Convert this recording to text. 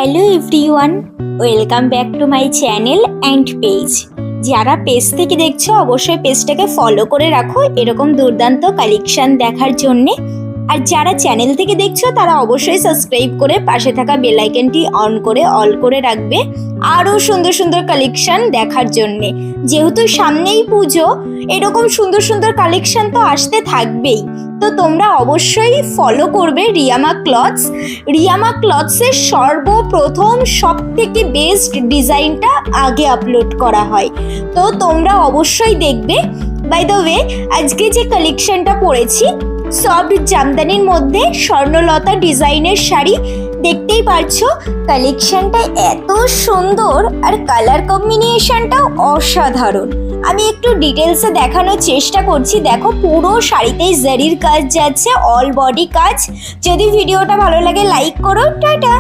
Hello everyone, welcome back to my channel and page. যারা page থেকে দেখছো অবশ্যই পেজটাকে ফলো করে রাখো এরকম দুর্দান্ত কালেকশন দেখার জন্যে। আর যারা চ্যানেল থেকে দেখছো তারা অবশ্যই সাবস্ক্রাইব করে পাশে থাকা বেল আইকনটি অন করে অল করে রাখবে আরও সুন্দর সুন্দর কালেকশন দেখার জন্যে। যেহেতু সামনেই পুজো, এরকম সুন্দর সুন্দর কালেকশন তো আসতে থাকবেই, তো তোমরা অবশ্যই ফলো করবে রিয়ামা ক্লথস। রিয়ামা ক্লথসের সর্বপ্রথম সব থেকে বেস্ট ডিজাইনটা আগে আপলোড করা হয়, তো তোমরা অবশ্যই দেখবে। বাই দ্য ওয়ে, আজকে যে কালেকশনটা পরেছি সফট জামদানির মধ্যে স্বর্ণলতা ডিজাইনের শাড়ি, দেখতেই পারছো কালেকশনটা এত সুন্দর আর কালার কম্বিনেশনটাও অসাধারণ। আমি একটু ডিটেলসে দেখানোর চেষ্টা করছি। দেখো, পুরো শাড়িতেই জারির কাজ যাচ্ছে, অল বডি কাজ। যদি ভিডিওটা ভালো লাগে লাইক করো। টাটা।